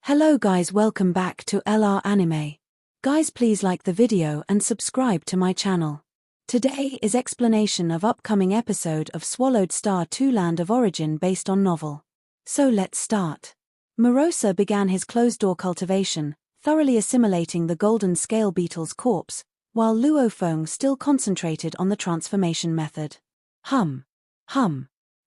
Hello guys, welcome back to LR Anime. Guys, please like the video and subscribe to my channel. Today is explanation of upcoming episode of Swallowed Star 2 Land of Origin based on novel. So let's start. Morosa began his closed-door cultivation, thoroughly assimilating the golden scale beetle's corpse, while Luo Feng still concentrated on the transformation method. Hum.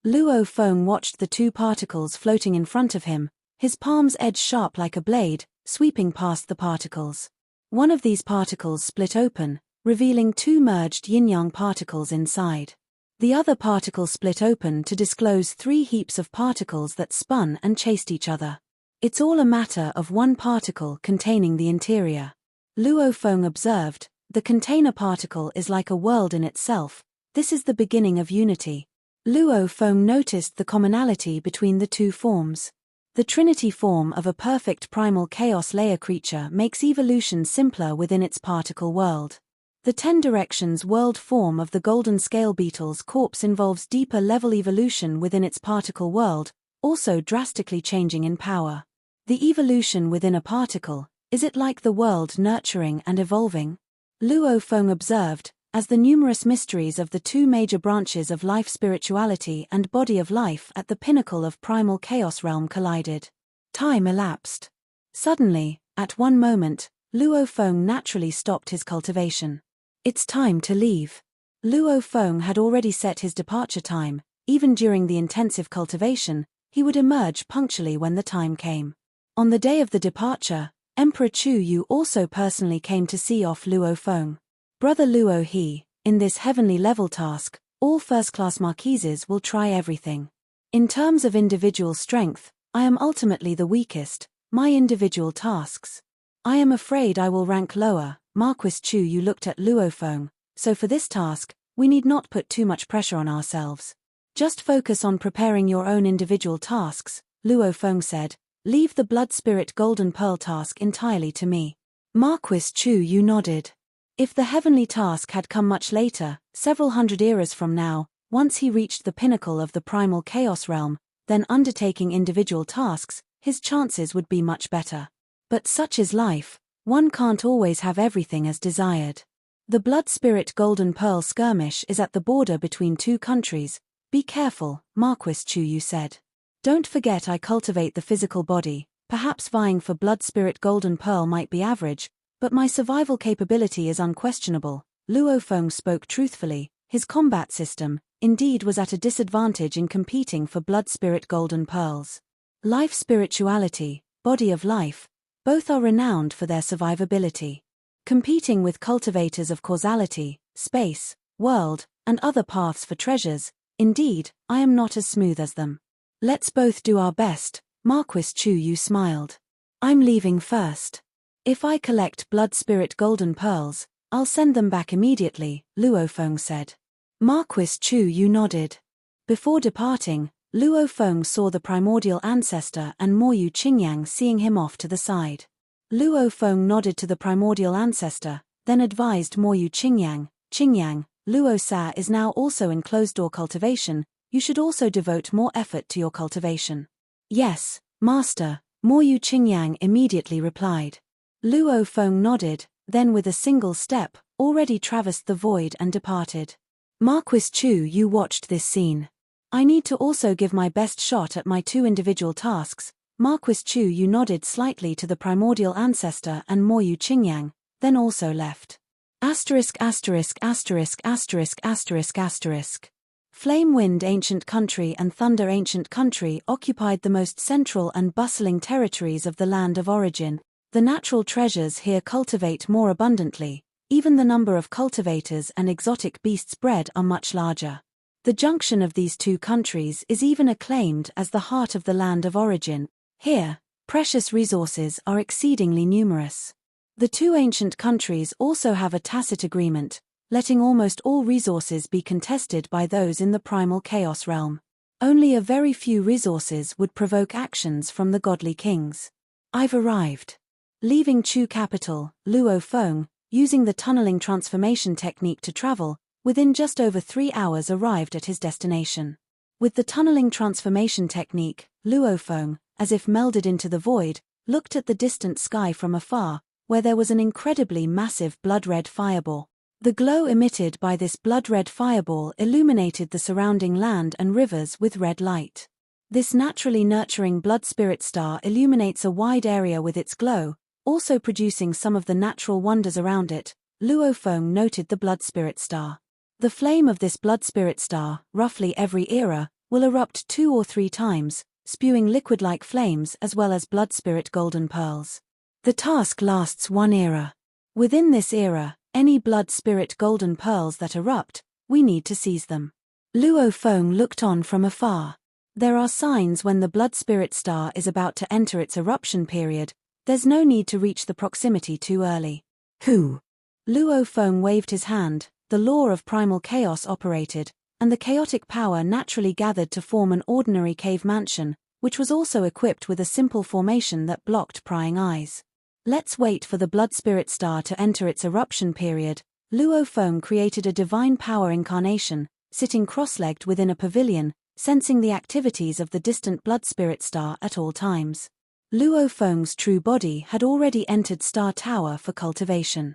Luo Feng watched the two particles floating in front of him, his palm's edge sharp like a blade, sweeping past the particles. One of these particles split open, revealing two merged yin-yang particles inside. The other particle split open to disclose three heaps of particles that spun and chased each other. It's all a matter of one particle containing the interior. Luo Feng observed, the container particle is like a world in itself. This is the beginning of unity. Luo Feng noticed the commonality between the two forms. The trinity form of a perfect primal chaos layer creature makes evolution simpler within its particle world. The 10 directions world form of the golden scale beetle's corpse involves deeper level evolution within its particle world, also drastically changing in power. The evolution within a particle, is it like the world nurturing and evolving? Luo Feng observed, as the numerous mysteries of the two major branches of life, spirituality and body of life at the pinnacle of primal chaos realm collided. Time elapsed. Suddenly, at one moment, Luo Feng naturally stopped his cultivation. It's time to leave. Luo Feng had already set his departure time. Even during the intensive cultivation, he would emerge punctually when the time came. On the day of the departure, Emperor Chu Yu also personally came to see off Luo Feng. Brother Luo, in this heavenly level task, all first-class marquises will try everything. In terms of individual strength, I am ultimately the weakest. My individual tasks. I am afraid I will rank lower. Marquis Chu Yu looked at Luo Feng, so for this task, we need not put too much pressure on ourselves. Just focus on preparing your own individual tasks, Luo Feng said. Leave the Blood Spirit Golden Pearl task entirely to me. Marquis Chu Yu nodded. If the heavenly task had come much later, several hundred eras from now, once he reached the pinnacle of the primal chaos realm, then undertaking individual tasks, his chances would be much better. But such is life, one can't always have everything as desired. The Blood Spirit Golden Pearl skirmish is at the border between two countries. Be careful, Marquis Chu Yu said. Don't forget I cultivate the physical body. Perhaps vying for Blood Spirit Golden Pearl might be average, but my survival capability is unquestionable. Luo Feng spoke truthfully. His combat system, indeed, was at a disadvantage in competing for Blood Spirit Golden Pearls. Life, spirituality, body of life, both are renowned for their survivability. Competing with cultivators of causality, space, world, and other paths for treasures, indeed, I am not as smooth as them. Let's both do our best, Marquis Chu Yu smiled. I'm leaving first. If I collect Blood Spirit Golden Pearls, I'll send them back immediately, Luo Feng said. Marquis Chu Yu nodded. Before departing, Luo Feng saw the primordial ancestor and Moyu Qingyang seeing him off to the side. Luo Feng nodded to the primordial ancestor, then advised Moyu Qingyang, Luo Sa is now also in closed-door cultivation, you should also devote more effort to your cultivation. Yes, Master, Moyu Qingyang immediately replied. Luo Feng nodded, then with a single step, already traversed the void and departed. Marquis Chu Yu watched this scene. I need to also give my best shot at my two individual tasks. Marquis Chu Yu nodded slightly to the primordial ancestor and Moyu Qingyang, then also left. Flame Wind Ancient Country and Thunder Ancient Country occupied the most central and bustling territories of the Land of Origin. The natural treasures here cultivate more abundantly, even the number of cultivators and exotic beasts bred are much larger. The junction of these two countries is even acclaimed as the heart of the Land of Origin. Here, precious resources are exceedingly numerous. The two ancient countries also have a tacit agreement, letting almost all resources be contested by those in the primal chaos realm. Only a very few resources would provoke actions from the godly kings. I've arrived. Leaving Chu capital, Luo Feng, using the tunneling transformation technique to travel, within just over 3 hours arrived at his destination. With the tunneling transformation technique, Luo Feng, as if melded into the void, looked at the distant sky from afar, where there was an incredibly massive blood-red fireball. The glow emitted by this blood-red fireball illuminated the surrounding land and rivers with red light. This naturally nurturing blood spirit star illuminates a wide area with its glow, also producing some of the natural wonders around it. Luo Feng noted the blood spirit star. The flame of this blood spirit star, roughly every era, will erupt 2 or 3 times, spewing liquid-like flames as well as blood spirit golden pearls. The task lasts 1 era. Within this era, any blood spirit golden pearls that erupt, we need to seize them. Luo Feng looked on from afar. There are signs when the blood spirit star is about to enter its eruption period. There's no need to reach the proximity too early. Who? Luo Feng waved his hand. The law of primal chaos operated, and the chaotic power naturally gathered to form an ordinary cave mansion, which was also equipped with a simple formation that blocked prying eyes. Let's wait for the blood spirit star to enter its eruption period. Luo Feng created a divine power incarnation, sitting cross-legged within a pavilion, sensing the activities of the distant blood spirit star at all times. Luo Feng's true body had already entered Star Tower for cultivation.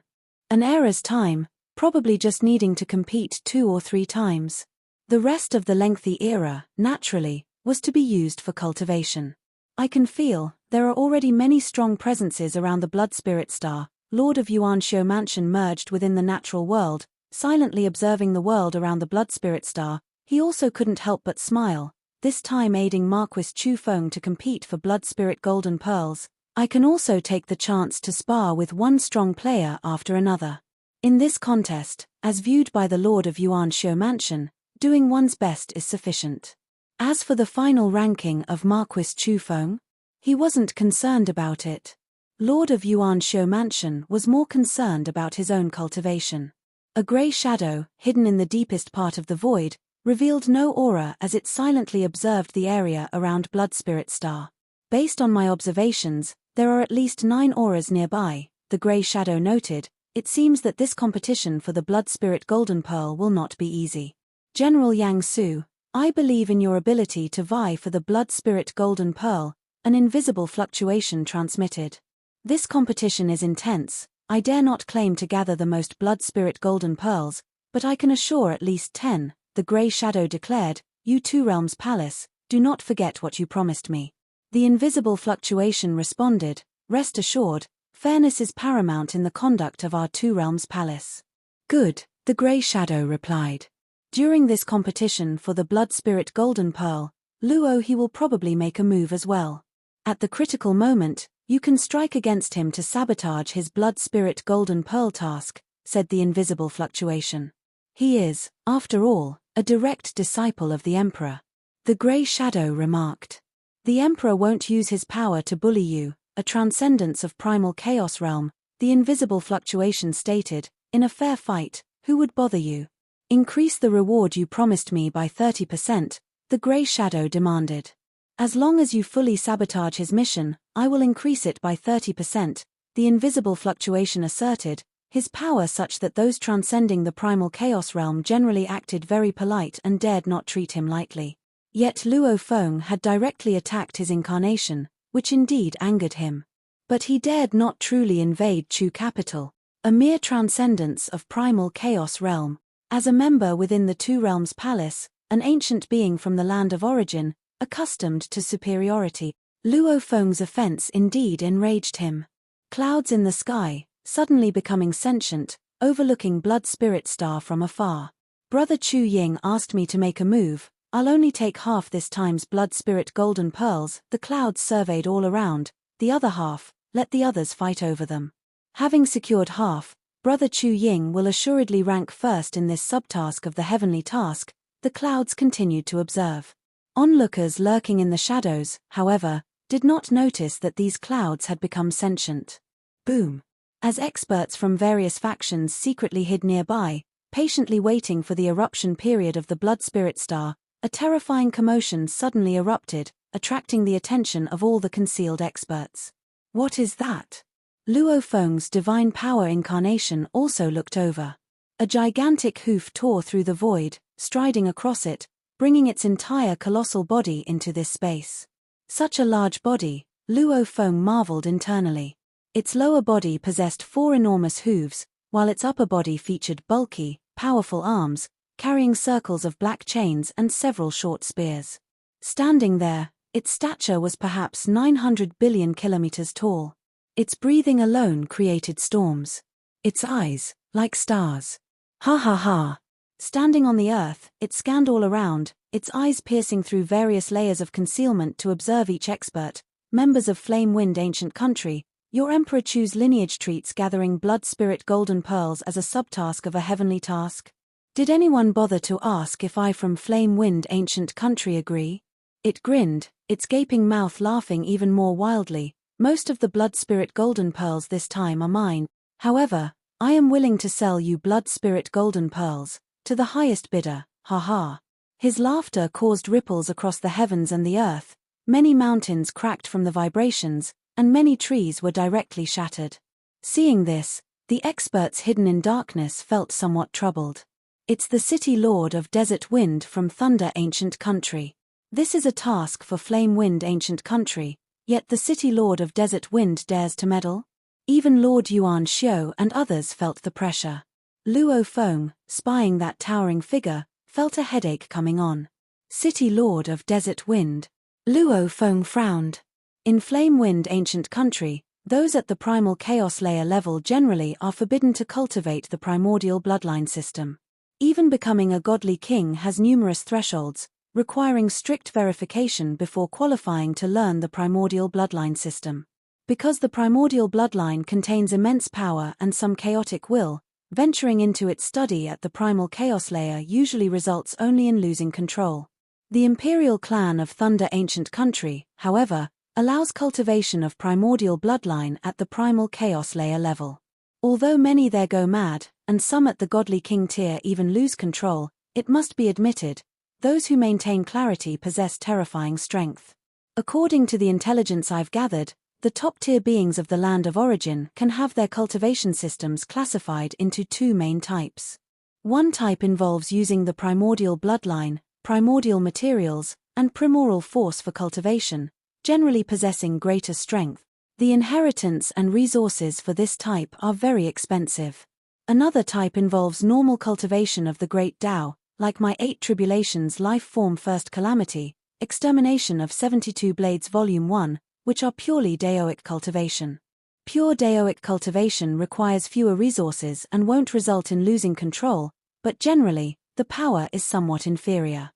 An era's time, probably just needing to compete 2 or 3 times. The rest of the lengthy era, naturally, was to be used for cultivation. I can feel, there are already many strong presences around the blood spirit star. Lord of Yuanxiu Mansion merged within the natural world, silently observing the world around the blood spirit star. He also couldn't help but smile, this time aiding Marquis Chu Feng to compete for blood spirit golden pearls. I can also take the chance to spar with one strong player after another. In this contest, as viewed by the Lord of Yuanxiu Mansion, doing one's best is sufficient. As for the final ranking of Marquis Chu Feng, he wasn't concerned about it. Lord of Yuanxiu Mansion was more concerned about his own cultivation. A grey shadow, hidden in the deepest part of the void, revealed no aura as it silently observed the area around Blood Spirit Star. Based on my observations, there are at least 9 auras nearby, the grey shadow noted. It seems that this competition for the Blood Spirit Golden Pearl will not be easy. General Yang Su, I believe in your ability to vie for the Blood Spirit Golden Pearl, an invisible fluctuation transmitted. This competition is intense. I dare not claim to gather the most Blood Spirit Golden Pearls, but I can assure at least 10, the grey shadow declared. You Two Realms Palace, do not forget what you promised me. The invisible fluctuation responded, rest assured, fairness is paramount in the conduct of our Two Realms Palace. Good, the grey shadow replied. During this competition for the Blood Spirit Golden Pearl, Luo he will probably make a move as well. At the critical moment, you can strike against him to sabotage his Blood Spirit Golden Pearl task, said the invisible fluctuation. He is, after all, a direct disciple of the Emperor. The grey shadow remarked. The Emperor won't use his power to bully you, a transcendence of primal chaos realm, the invisible fluctuation stated. In a fair fight, who would bother you? Increase the reward you promised me by 30%, the grey shadow demanded. As long as you fully sabotage his mission, I will increase it by 30%, the invisible fluctuation asserted, his power such that those transcending the primal chaos realm generally acted very polite and dared not treat him lightly. Yet Luo Feng had directly attacked his incarnation, which indeed angered him. But he dared not truly invade Chu Capital, a mere transcendence of primal chaos realm. As a member within the Two Realms Palace, an ancient being from the land of origin, accustomed to superiority, Luo Feng's offense indeed enraged him. Clouds in the sky, suddenly becoming sentient, overlooking Blood Spirit Star from afar. Brother Chu Ying asked me to make a move. I'll only take half this time's Blood Spirit Golden Pearls. The clouds surveyed all around, the other half, let the others fight over them. Having secured half, Brother Chu Ying will assuredly rank first in this subtask of the heavenly task, the clouds continued to observe. Onlookers lurking in the shadows, however, did not notice that these clouds had become sentient. Boom! As experts from various factions secretly hid nearby, patiently waiting for the eruption period of the Blood Spirit Star, a terrifying commotion suddenly erupted, attracting the attention of all the concealed experts. What is that? Luo Feng's divine power incarnation also looked over. A gigantic hoof tore through the void, striding across it, bringing its entire colossal body into this space. Such a large body, Luo Feng marveled internally. Its lower body possessed 4 enormous hooves, while its upper body featured bulky, powerful arms, carrying circles of black chains and several short spears. Standing there, its stature was perhaps 900 billion kilometers tall. Its breathing alone created storms. Its eyes, like stars. Ha ha ha. Standing on the earth, it scanned all around, its eyes piercing through various layers of concealment to observe each expert. Members of Flame Wind Ancient Country, your Emperor choose lineage treats gathering blood spirit golden pearls as a subtask of a heavenly task. Did anyone bother to ask if I from Flame Wind Ancient Country agree? It grinned, its gaping mouth laughing even more wildly. Most of the blood spirit golden pearls this time are mine. However, I am willing to sell you blood spirit golden pearls, to the highest bidder, ha. His laughter caused ripples across the heavens and the earth. Many mountains cracked from the vibrations, and many trees were directly shattered. Seeing this, the experts hidden in darkness felt somewhat troubled. It's the City Lord of Desert Wind from Thunder Ancient Country. This is a task for Flame Wind Ancient Country, yet the City Lord of Desert Wind dares to meddle? Even Lord Yuan Xiu and others felt the pressure. Luo Feng, spying that towering figure, felt a headache coming on. City Lord of Desert Wind. Luo Feng frowned. In Flame Wind Ancient Country, those at the primal chaos layer level generally are forbidden to cultivate the primordial bloodline system. Even becoming a godly king has numerous thresholds, requiring strict verification before qualifying to learn the primordial bloodline system. Because the primordial bloodline contains immense power and some chaotic will, venturing into its study at the primal chaos layer usually results only in losing control. The Imperial Clan of Thunder Ancient Country, however, allows cultivation of primordial bloodline at the primal chaos layer level. Although many there go mad, and some at the godly king tier even lose control, it must be admitted, those who maintain clarity possess terrifying strength. According to the intelligence I've gathered, the top-tier beings of the land of origin can have their cultivation systems classified into 2 main types. One type involves using the primordial bloodline, primordial materials, and primoral force for cultivation, generally possessing greater strength. The inheritance and resources for this type are very expensive. Another type involves normal cultivation of the Great Tao, like my 8 Tribulations Life Form First Calamity, Extermination of 72 Blades Volume 1, which are purely Daoic cultivation. Pure Daoic cultivation requires fewer resources and won't result in losing control, but generally, the power is somewhat inferior.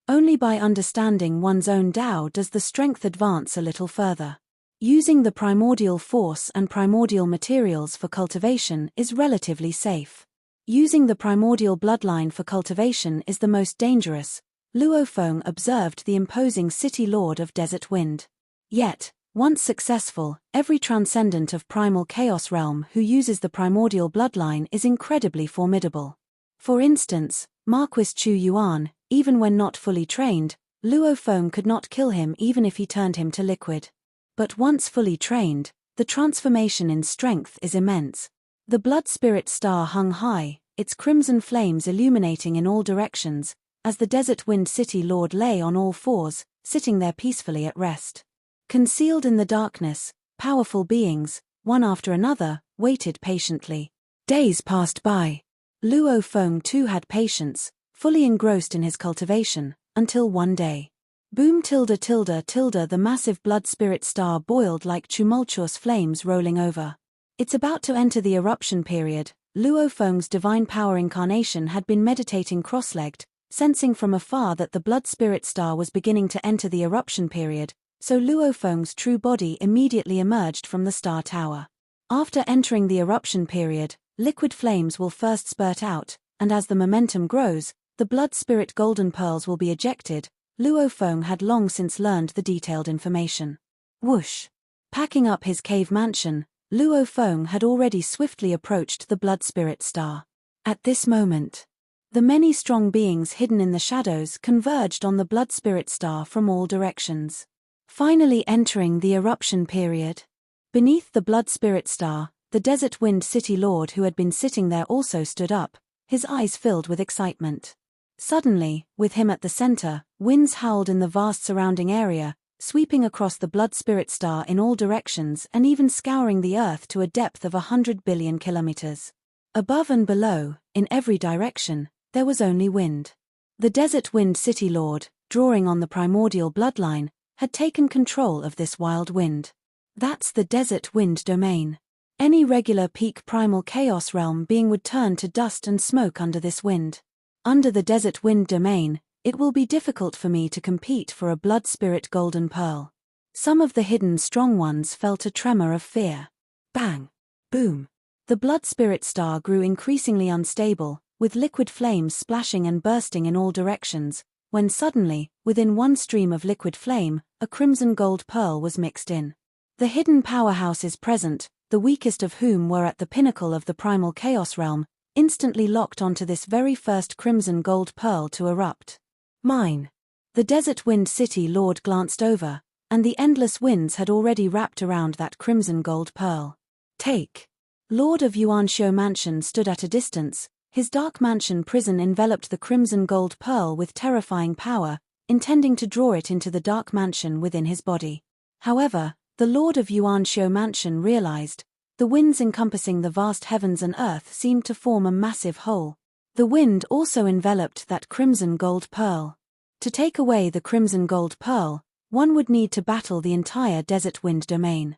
Only by understanding one's own Tao does the strength advance a little further. Using the primordial force and primordial materials for cultivation is relatively safe. Using the primordial bloodline for cultivation is the most dangerous. Luo Feng observed the imposing City Lord of Desert Wind. Yet, once successful, every transcendent of primal chaos realm who uses the primordial bloodline is incredibly formidable. For instance, Marquis Chu Yuan, even when not fully trained, Luo Feng could not kill him even if he turned him to liquid. But once fully trained, the transformation in strength is immense. The blood spirit star hung high, its crimson flames illuminating in all directions, as the Desert Wind City Lord lay on all fours, sitting there peacefully at rest. Concealed in the darkness, powerful beings, one after another, waited patiently. Days passed by. Luo Feng too had patience, fully engrossed in his cultivation, until one day. Boom tilde tilde tilde the massive blood spirit star boiled like tumultuous flames rolling over. It's about to enter the eruption period. Luo Feng's divine power incarnation had been meditating cross-legged, sensing from afar that the blood spirit star was beginning to enter the eruption period, so Luo Feng's true body immediately emerged from the star tower. After entering the eruption period, liquid flames will first spurt out, and as the momentum grows, the blood spirit golden pearls will be ejected. Luo Feng had long since learned the detailed information. Whoosh! Packing up his cave mansion, Luo Feng had already swiftly approached the blood spirit star. At this moment, the many strong beings hidden in the shadows converged on the blood spirit star from all directions. Finally entering the eruption period. Beneath the blood spirit star, the Desert Wind City Lord who had been sitting there also stood up, his eyes filled with excitement. Suddenly, with him at the center, winds howled in the vast surrounding area, sweeping across the blood spirit star in all directions and even scouring the Earth to a depth of 100 billion kilometers. Above and below, in every direction, there was only wind. The Desert Wind City Lord, drawing on the primordial bloodline, had taken control of this wild wind. That's the Desert Wind domain. Any regular peak primal chaos realm being would turn to dust and smoke under this wind. Under the Desert Wind domain, it will be difficult for me to compete for a blood spirit golden pearl. Some of the hidden strong ones felt a tremor of fear. Bang! Boom! The blood spirit star grew increasingly unstable, with liquid flames splashing and bursting in all directions, when suddenly, within one stream of liquid flame, a crimson gold pearl was mixed in. The hidden powerhouses present, the weakest of whom were at the pinnacle of the primal chaos realm, instantly locked onto this very first crimson gold pearl to erupt. Mine! The Desert Wind City Lord glanced over, and the endless winds had already wrapped around that crimson gold pearl. Take! Lord of Yuanshio Mansion stood at a distance, his dark mansion prison enveloped the crimson gold pearl with terrifying power, intending to draw it into the dark mansion within his body. However, the Lord of Yuanshio Mansion realized, the winds encompassing the vast heavens and earth seemed to form a massive whole. The wind also enveloped that crimson gold pearl. To take away the crimson gold pearl, one would need to battle the entire Desert Wind domain.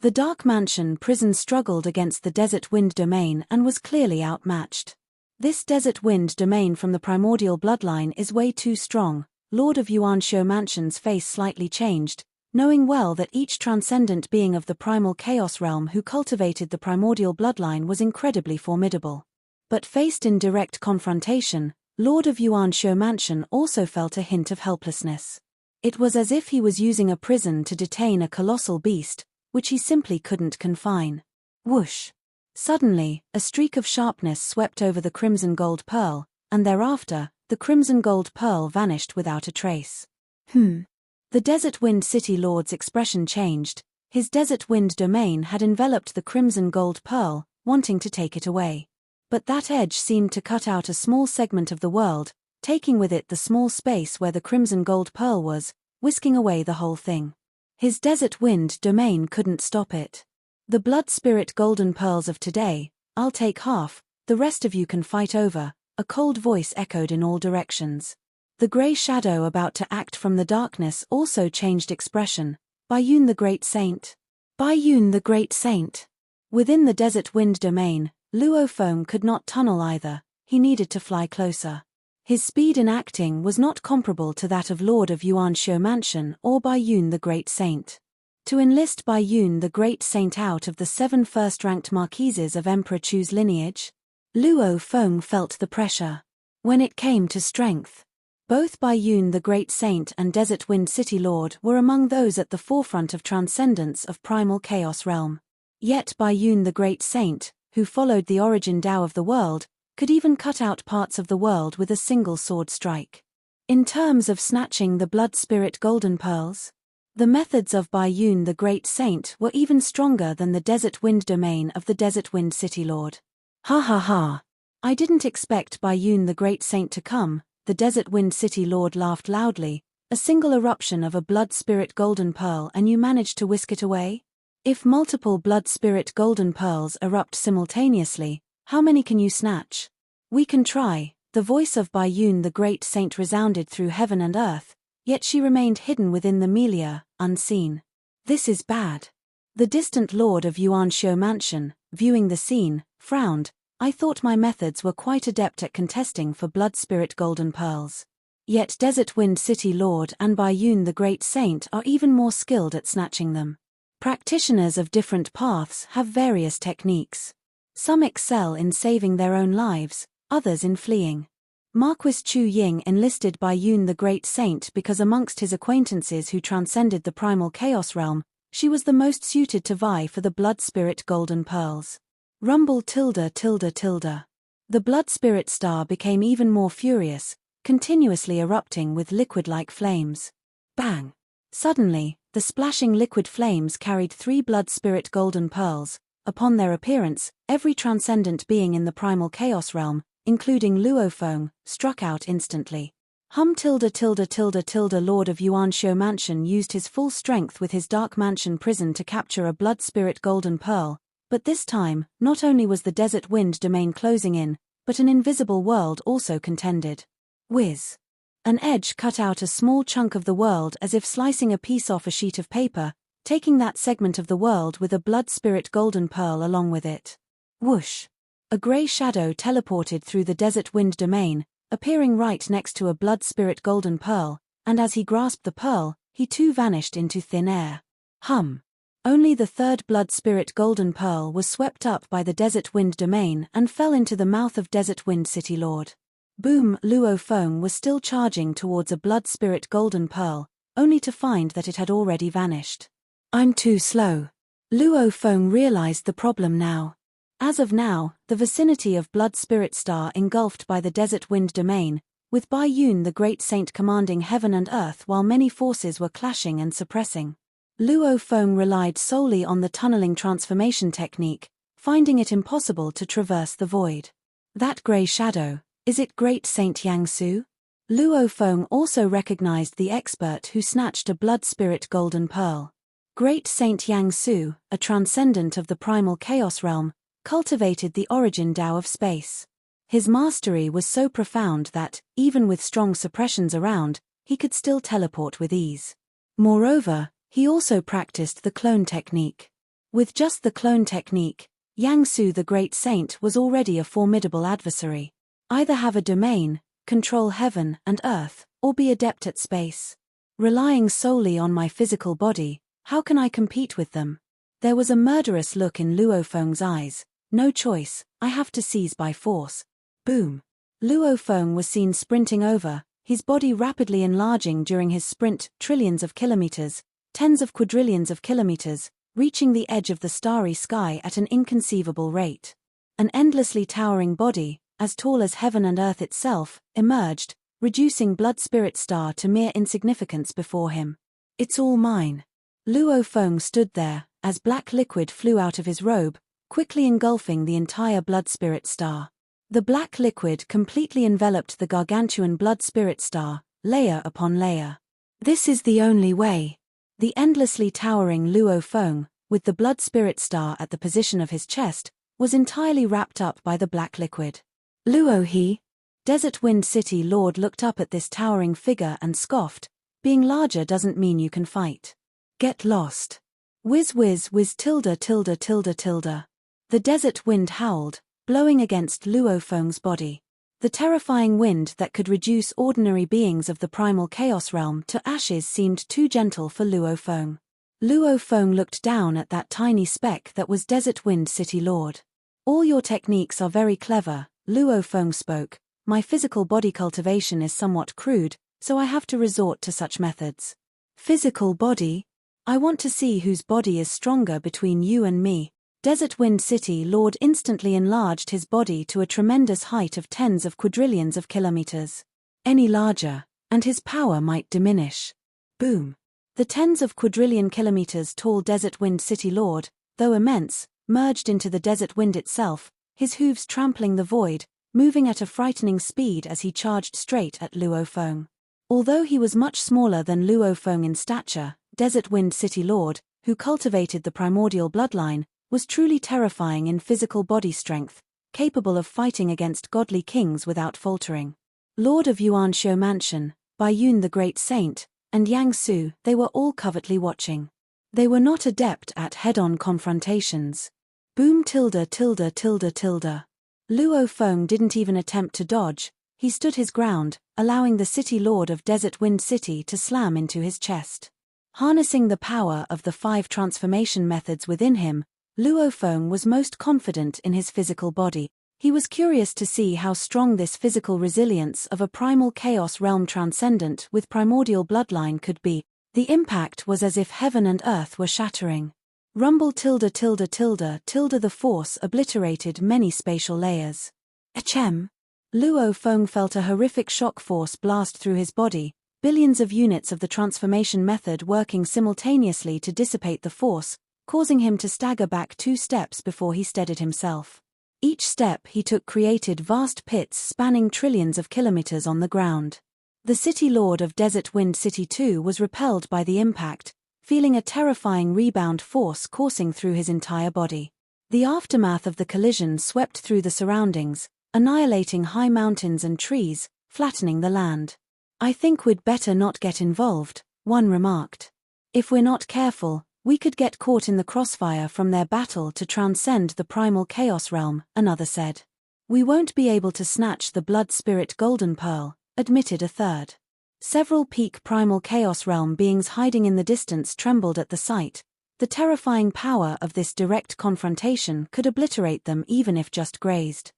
The Dark Mansion prison struggled against the Desert Wind domain and was clearly outmatched. This Desert Wind domain from the primordial bloodline is way too strong. Lord of Yuanshio Mansion's face slightly changed, knowing well that each transcendent being of the primal chaos realm who cultivated the primordial bloodline was incredibly formidable. But faced in direct confrontation, Lord of Yuanshio Mansion also felt a hint of helplessness. It was as if he was using a prison to detain a colossal beast, which he simply couldn't confine. Whoosh! Suddenly, a streak of sharpness swept over the crimson gold pearl, and thereafter, the crimson gold pearl vanished without a trace. The Desert Wind City Lord's expression changed. His Desert Wind domain had enveloped the crimson gold pearl, wanting to take it away. But that edge seemed to cut out a small segment of the world, taking with it the small space where the crimson gold pearl was, whisking away the whole thing. His Desert Wind domain couldn't stop it. The blood spirit golden pearls of today, I'll take half, the rest of you can fight over, a cold voice echoed in all directions. The grey shadow about to act from the darkness also changed expression. Bayun the Great Saint. Bayun the Great Saint. Within the Desert Wind domain, Luo Feng could not tunnel either, he needed to fly closer. His speed in acting was not comparable to that of Lord of Yuanshio Mansion or Bayun the Great Saint. To enlist Bayun the Great Saint out of the 7 first-ranked marquises of Emperor Chu's lineage, Luo Feng felt the pressure. When it came to strength, both Bayun the Great Saint and Desert Wind City Lord were among those at the forefront of transcendence of primal chaos realm. Yet Bayun the Great Saint, who followed the origin Tao of the world, could even cut out parts of the world with a single sword strike. In terms of snatching the blood spirit golden pearls, the methods of Bayun the Great Saint were even stronger than the Desert Wind domain of the Desert Wind City Lord. Ha ha ha! I didn't expect Bayun the Great Saint to come. The Desert Wind City Lord laughed loudly. A single eruption of a blood spirit golden pearl and you managed to whisk it away? If multiple blood spirit golden pearls erupt simultaneously, how many can you snatch? We can try. The voice of Bayun the Great Saint resounded through heaven and earth, yet she remained hidden within the melia, unseen. This is bad. The distant Lord of Yuanshio Mansion, viewing the scene, frowned. I thought my methods were quite adept at contesting for blood spirit golden pearls. Yet Desert Wind City Lord and Bayun the Great Saint are even more skilled at snatching them. Practitioners of different paths have various techniques. Some excel in saving their own lives, others in fleeing. Marquis Chu Ying enlisted Bayun the Great Saint because amongst his acquaintances who transcended the primal chaos realm, she was the most suited to vie for the blood spirit golden pearls. Rumble tilde tilde tilde. The blood spirit star became even more furious, continuously erupting with liquid-like flames. Bang! Suddenly, the splashing liquid flames carried 3 blood spirit golden pearls. Upon their appearance, every transcendent being in the primal chaos realm, including Luo Feng, struck out instantly. Lord of Yuanshio Mansion used his full strength with his Dark Mansion prison to capture a blood spirit golden pearl, but this time, not only was the desert wind domain closing in, but an invisible world also contended. Whiz. An edge cut out a small chunk of the world as if slicing a piece off a sheet of paper, taking that segment of the world with a blood spirit golden pearl along with it. Whoosh. A grey shadow teleported through the desert wind domain, appearing right next to a blood spirit golden pearl, and as he grasped the pearl, he too vanished into thin air. Hum. Only the third blood spirit golden pearl was swept up by the desert wind domain and fell into the mouth of Desert Wind City Lord. Boom. Luo Feng was still charging towards a blood spirit golden pearl, only to find that it had already vanished. I'm too slow. Luo Feng realized the problem now. As of now, the vicinity of Blood Spirit Star engulfed by the Desert Wind Domain, with Bai Yun the Great Saint commanding heaven and earth while many forces were clashing and suppressing. Luo Feng relied solely on the tunneling transformation technique, finding it impossible to traverse the void. That grey shadow, is it Great Saint Yang Su? Luo Feng also recognized the expert who snatched a Blood Spirit Golden Pearl. Great Saint Yang Su, a transcendent of the primal chaos realm, cultivated the origin Tao of space. His mastery was so profound that, even with strong suppressions around, he could still teleport with ease. Moreover, he also practiced the clone technique. With just the clone technique, Yang Su the Great Saint was already a formidable adversary. Either have a domain, control heaven and earth, or be adept at space. Relying solely on my physical body, how can I compete with them? There was a murderous look in Luo Feng's eyes. No choice, I have to seize by force. Boom. Luo Feng was seen sprinting over, his body rapidly enlarging during his sprint, trillions of kilometers, tens of quadrillions of kilometers, reaching the edge of the starry sky at an inconceivable rate. An endlessly towering body, as tall as heaven and earth itself, emerged, reducing Blood Spirit Star to mere insignificance before him. It's all mine. Luo Feng stood there, as black liquid flew out of his robe, quickly engulfing the entire Blood Spirit Star. The black liquid completely enveloped the gargantuan Blood Spirit Star, layer upon layer. This is the only way. The endlessly towering Luo Feng, with the Blood Spirit Star at the position of his chest, was entirely wrapped up by the black liquid. Luo He. Desert Wind City Lord looked up at this towering figure and scoffed, being larger doesn't mean you can fight. Get lost. Whiz whiz whiz tilde tilde tilde tilde. The desert wind howled, blowing against Luo Feng's body. The terrifying wind that could reduce ordinary beings of the primal chaos realm to ashes seemed too gentle for Luo Feng. Luo Feng looked down at that tiny speck that was Desert Wind City Lord. All your techniques are very clever, Luo Feng spoke. My physical body cultivation is somewhat crude, so I have to resort to such methods. Physical body? I want to see whose body is stronger between you and me. Desert Wind City Lord instantly enlarged his body to a tremendous height of tens of quadrillions of kilometers. Any larger, and his power might diminish. Boom. The tens of quadrillion kilometers tall Desert Wind City Lord, though immense, merged into the desert wind itself, his hooves trampling the void, moving at a frightening speed as he charged straight at Luo Feng. Although he was much smaller than Luo Feng in stature, Desert Wind City Lord, who cultivated the primordial bloodline, was truly terrifying in physical body strength, capable of fighting against godly kings without faltering. Lord of Yuanshio Mansion, Bai Yun the Great Saint, and Yang Su, they were all covertly watching. They were not adept at head-on confrontations. Boom tilde tilde tilde tilde. Luo Feng didn't even attempt to dodge, he stood his ground, allowing the City Lord of Desert Wind City to slam into his chest. Harnessing the power of the 5 transformation methods within him, Luo Feng was most confident in his physical body. He was curious to see how strong this physical resilience of a primal chaos realm transcendent with primordial bloodline could be. The impact was as if heaven and earth were shattering. Rumble tilde tilde tilde tilde the force obliterated many spatial layers. Achem. Luo Feng felt a horrific shock force blast through his body, billions of units of the transformation method working simultaneously to dissipate the force, causing him to stagger back 2 steps before he steadied himself. Each step he took created vast pits spanning trillions of kilometers on the ground. The City Lord of Desert Wind City 2 was repelled by the impact, feeling a terrifying rebound force coursing through his entire body. The aftermath of the collision swept through the surroundings, annihilating high mountains and trees, flattening the land. "I think we'd better not get involved," one remarked. "If we're not careful, we could get caught in the crossfire from their battle to transcend the primal chaos realm," another said. "We won't be able to snatch the blood spirit golden pearl," admitted a third. Several peak primal chaos realm beings hiding in the distance trembled at the sight. The terrifying power of this direct confrontation could obliterate them even if just grazed.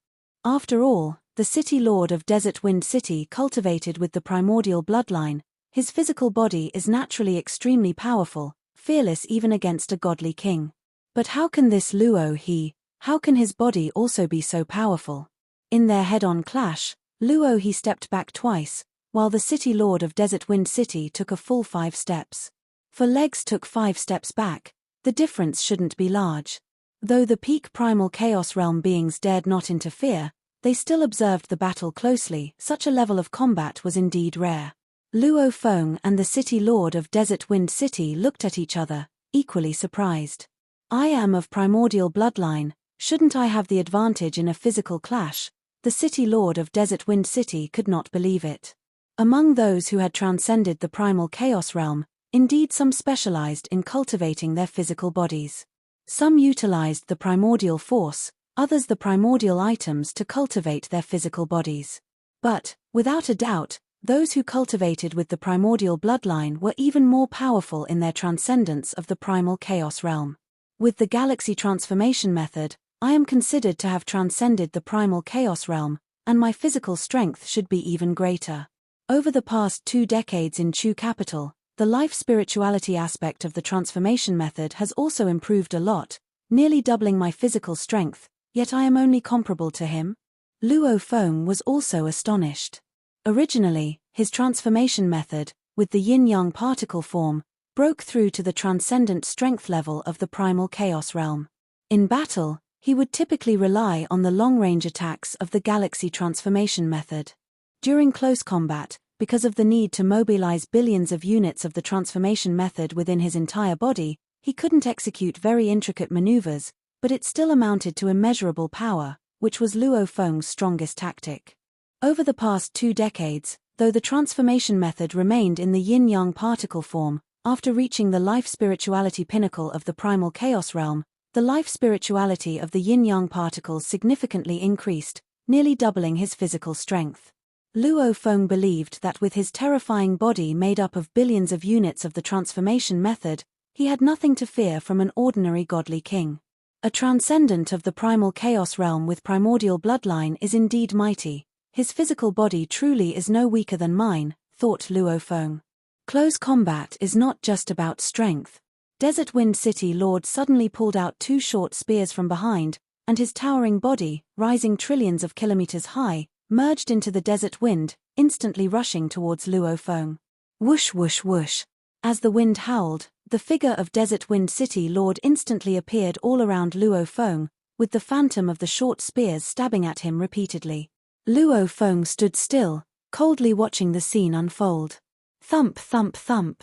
After all, the City Lord of Desert Wind City cultivated with the primordial bloodline, his physical body is naturally extremely powerful, fearless even against a godly king. But how can this how can his body also be so powerful? In their head-on clash, he stepped back twice, while the City Lord of Desert Wind City took a full 5 steps. For Legs took 5 steps back, the difference shouldn't be large. Though the peak primal chaos realm beings dared not interfere, they still observed the battle closely. Such a level of combat was indeed rare. Luo Feng and the City Lord of Desert Wind City looked at each other, equally surprised. "I am of primordial bloodline, shouldn't I have the advantage in a physical clash?" The City Lord of Desert Wind City could not believe it. Among those who had transcended the primal chaos realm, indeed some specialized in cultivating their physical bodies. Some utilized the primordial force, others the primordial items to cultivate their physical bodies. But, without a doubt, those who cultivated with the primordial bloodline were even more powerful in their transcendence of the primal chaos realm. With the galaxy transformation method, I am considered to have transcended the primal chaos realm, and my physical strength should be even greater. Over the past 2 decades in Chu Capital, the life spirituality aspect of the transformation method has also improved a lot, nearly doubling my physical strength, yet I am only comparable to him? Luo Feng was also astonished. Originally, his transformation method, with the yin-yang particle form, broke through to the transcendent strength level of the primal chaos realm. In battle, he would typically rely on the long-range attacks of the galaxy transformation method. During close combat, because of the need to mobilize billions of units of the transformation method within his entire body, he couldn't execute very intricate maneuvers, but it still amounted to immeasurable power, which was Luo Feng's strongest tactic. Over the past 2 decades, though the transformation method remained in the yin-yang particle form, after reaching the life spirituality pinnacle of the primal chaos realm, the life spirituality of the yin-yang particles significantly increased, nearly doubling his physical strength. Luo Feng believed that with his terrifying body made up of billions of units of the transformation method, he had nothing to fear from an ordinary godly king. A transcendent of the primal chaos realm with primordial bloodline is indeed mighty. His physical body truly is no weaker than mine, thought Luo Feng. Close combat is not just about strength. Desert Wind City Lord suddenly pulled out 2 short spears from behind, and his towering body, rising trillions of kilometers high, merged into the desert wind, instantly rushing towards Luo Feng. Whoosh whoosh whoosh. As the wind howled, the figure of Desert Wind City Lord instantly appeared all around Luo Feng, with the phantom of the short spears stabbing at him repeatedly. Luo Feng stood still, coldly watching the scene unfold. Thump thump thump.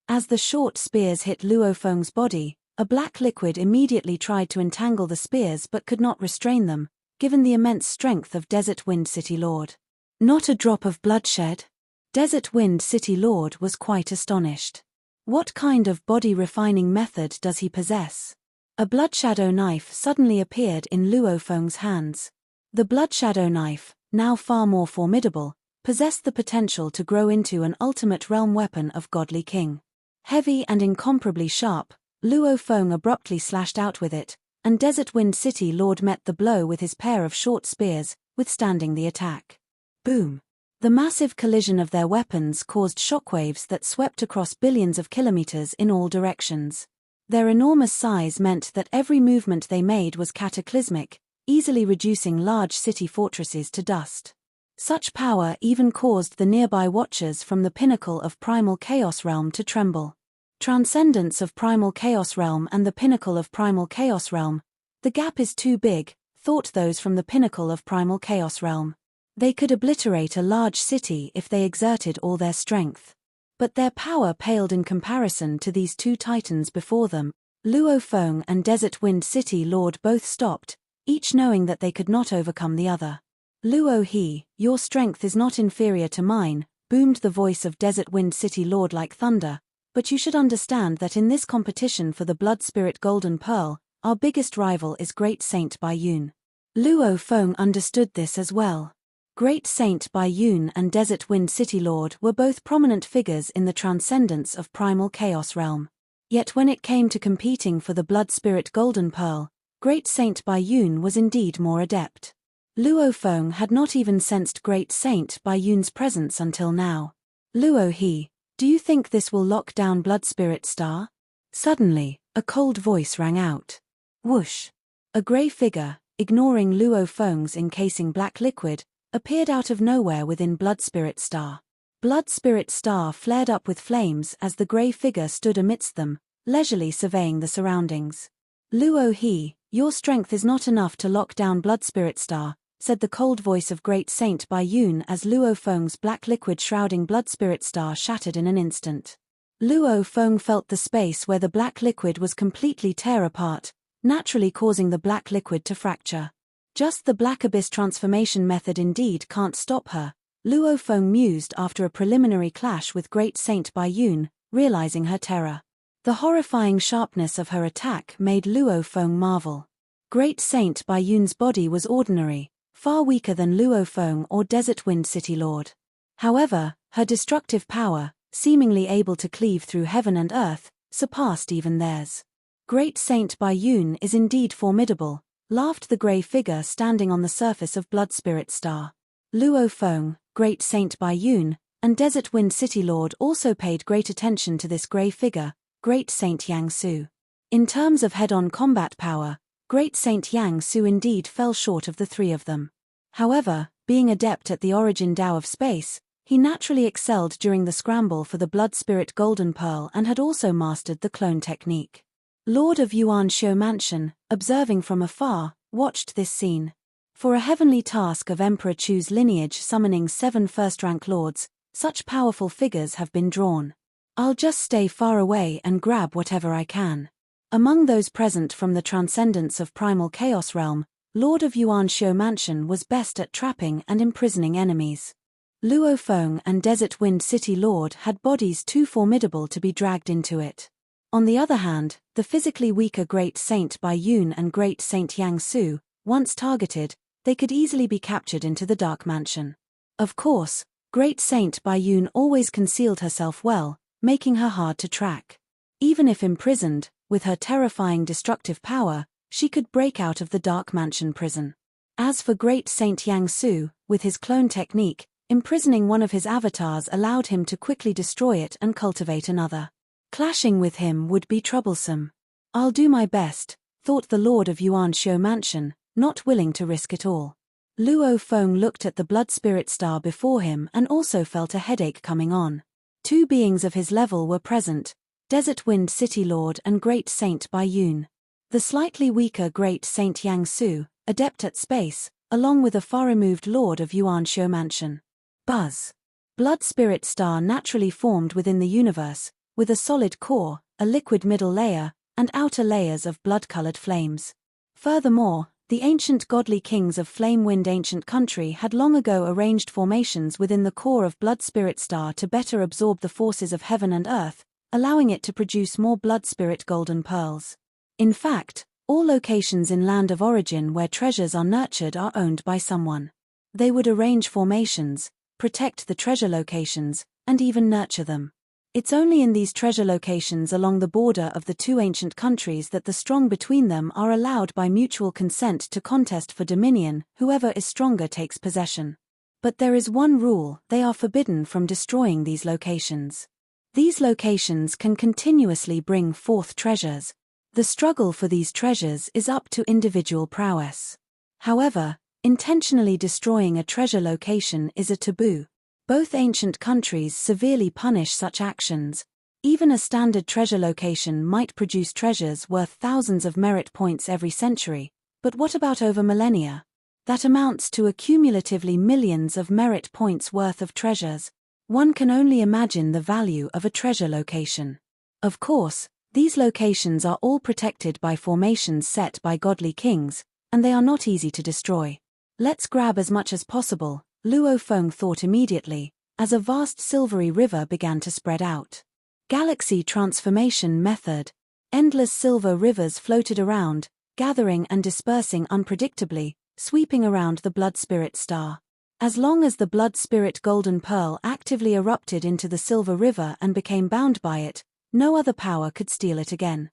As the short spears hit Luo Feng's body, a black liquid immediately tried to entangle the spears but could not restrain them, given the immense strength of Desert Wind City Lord. Not a drop of bloodshed? Desert Wind City Lord was quite astonished. What kind of body-refining method does he possess? A bloodshadow knife suddenly appeared in Luo Feng's hands. The bloodshadow knife, now far more formidable, possessed the potential to grow into an ultimate realm weapon of godly king. Heavy and incomparably sharp, Luo Feng abruptly slashed out with it, and Desert Wind City Lord met the blow with his pair of short spears, withstanding the attack. Boom! The massive collision of their weapons caused shockwaves that swept across billions of kilometers in all directions. Their enormous size meant that every movement they made was cataclysmic, easily reducing large city fortresses to dust. Such power even caused the nearby watchers from the pinnacle of Primal Chaos Realm to tremble. Transcendence of Primal Chaos Realm and the pinnacle of Primal Chaos Realm. The gap is too big, thought those from the pinnacle of Primal Chaos Realm. They could obliterate a large city if they exerted all their strength. But their power paled in comparison to these two titans before them. Luo Feng and Desert Wind City Lord both stopped, each knowing that they could not overcome the other. Luo He, your strength is not inferior to mine, boomed the voice of Desert Wind City Lord like thunder, but you should understand that in this competition for the Blood Spirit Golden Pearl, our biggest rival is Great Saint Bai Yun. Luo Feng understood this as well. Great Saint Bai Yun and Desert Wind City Lord were both prominent figures in the transcendence of primal chaos realm. Yet when it came to competing for the Blood Spirit Golden Pearl, Great Saint Bai Yun was indeed more adept. Luo Feng had not even sensed Great Saint Bai Yun's presence until now. Luo He, do you think this will lock down Blood Spirit Star? Suddenly, a cold voice rang out. Whoosh! A grey figure, ignoring Luo Feng's encasing black liquid, appeared out of nowhere within Blood Spirit Star. Blood Spirit Star flared up with flames as the grey figure stood amidst them, leisurely surveying the surroundings. Luo He, your strength is not enough to lock down Blood Spirit Star, said the cold voice of Great Saint Bai Yun as Luo Feng's black liquid shrouding Blood Spirit Star shattered in an instant. Luo Feng felt the space where the black liquid was completely tear apart, naturally causing the black liquid to fracture. Just the Black Abyss transformation method indeed can't stop her, Luo Feng mused after a preliminary clash with Great Saint Bai Yun, realizing her terror. The horrifying sharpness of her attack made Luo Feng marvel. Great Saint Bai Yun's body was ordinary, far weaker than Luo Feng or Desert Wind City Lord. However, her destructive power, seemingly able to cleave through heaven and earth, surpassed even theirs. Great Saint Bai Yun is indeed formidable, laughed the grey figure standing on the surface of Blood Spirit Star. Luo Feng, Great Saint Bai Yun, and Desert Wind City Lord also paid great attention to this grey figure, Great Saint Yang Su. In terms of head-on combat power, Great Saint Yang Su indeed fell short of the three of them. However, being adept at the origin Tao of space, he naturally excelled during the scramble for the Blood Spirit Golden Pearl and had also mastered the clone technique. Lord of Yuan Shou Mansion, observing from afar, watched this scene. For a heavenly task of Emperor Chu's lineage summoning 7 first-rank lords, such powerful figures have been drawn. I'll just stay far away and grab whatever I can. Among those present from the transcendence of primal chaos realm, Lord of Yuan Shou Mansion was best at trapping and imprisoning enemies. Luo Feng and Desert Wind City Lord had bodies too formidable to be dragged into it. On the other hand, the physically weaker Great Saint Bai Yun and Great Saint Yang Su, once targeted, they could easily be captured into the Dark Mansion. Of course, Great Saint Bai Yun always concealed herself well, making her hard to track. Even if imprisoned, with her terrifying destructive power, she could break out of the Dark Mansion prison. As for Great Saint Yang Su, with his clone technique, imprisoning one of his avatars allowed him to quickly destroy it and cultivate another. Clashing with him would be troublesome. I'll do my best, thought the Lord of Yuan Shou Mansion, not willing to risk it all. Luo Feng looked at the Blood Spirit Star before him and also felt a headache coming on. 2 beings of his level were present, Desert Wind City Lord and Great Saint Bai Yun. The slightly weaker Great Saint Yang Su, adept at space, along with a far-removed Lord of Yuan Shou Mansion. Buzz. Blood Spirit Star naturally formed within the universe, with a solid core, a liquid middle layer, and outer layers of blood-colored flames. Furthermore, the ancient godly kings of Flame Wind Ancient Country had long ago arranged formations within the core of Blood Spirit Star to better absorb the forces of heaven and earth, allowing it to produce more Blood Spirit Golden Pearls. In fact, all locations in Land of Origin where treasures are nurtured are owned by someone. They would arrange formations, protect the treasure locations, and even nurture them. It's only in these treasure locations along the border of the 2 ancient countries that the strong between them are allowed by mutual consent to contest for dominion. Whoever is stronger takes possession. But there is one rule: they are forbidden from destroying these locations. These locations can continuously bring forth treasures. The struggle for these treasures is up to individual prowess. However, intentionally destroying a treasure location is a taboo. Both ancient countries severely punish such actions. Even a standard treasure location might produce treasures worth thousands of merit points every century, but what about over millennia? That amounts to accumulatively millions of merit points worth of treasures. One can only imagine the value of a treasure location. Of course, these locations are all protected by formations set by godly kings, and they are not easy to destroy. Let's grab as much as possible, Luo Feng thought immediately, as a vast silvery river began to spread out. Galaxy transformation method. Endless silver rivers floated around, gathering and dispersing unpredictably, sweeping around the blood spirit star. As long as the blood spirit golden pearl actively erupted into the silver river and became bound by it, no other power could steal it again.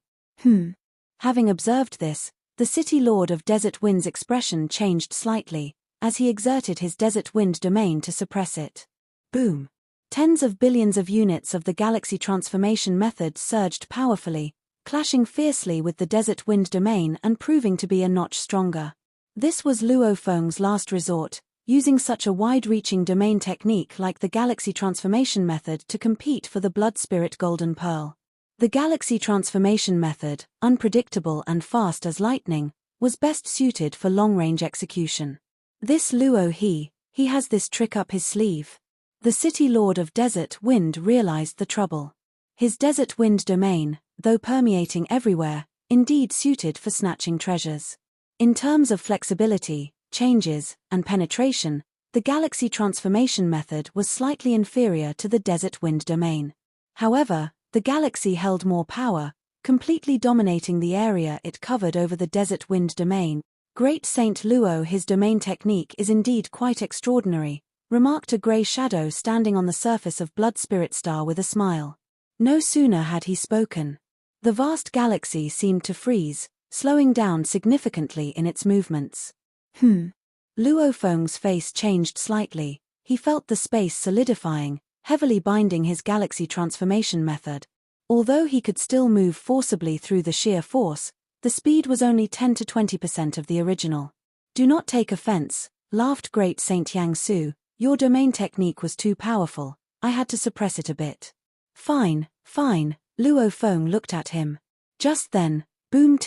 Having observed this, the city lord of Desert Wind's expression changed slightly, as he exerted his Desert Wind domain to suppress it. Boom! Tens of billions of units of the galaxy transformation method surged powerfully, clashing fiercely with the Desert Wind domain and proving to be a notch stronger. This was Luo Feng's last resort, using such a wide-reaching domain technique like the galaxy transformation method to compete for the blood spirit golden pearl. The galaxy transformation method, unpredictable and fast as lightning, was best suited for long-range execution. This Luo he has this trick up his sleeve. The city lord of Desert Wind realized the trouble. His Desert Wind domain, though permeating everywhere, indeed suited for snatching treasures. In terms of flexibility, changes, and penetration, the galaxy transformation method was slightly inferior to the Desert Wind domain. However, the galaxy held more power, completely dominating the area it covered over the Desert Wind domain. Great Saint Luo, his domain technique is indeed quite extraordinary, remarked a grey shadow standing on the surface of Blood Spirit Star with a smile. No sooner had he spoken. The vast galaxy seemed to freeze, slowing down significantly in its movements. Luo Feng's face changed slightly. He felt the space solidifying, heavily binding his galaxy transformation method. Although he could still move forcibly through the sheer force, the speed was only 10 to 20% of the original. Do not take offense, laughed Great Saint Yang Su, your domain technique was too powerful, I had to suppress it a bit. Fine, Luo Feng looked at him. Just then, boom ..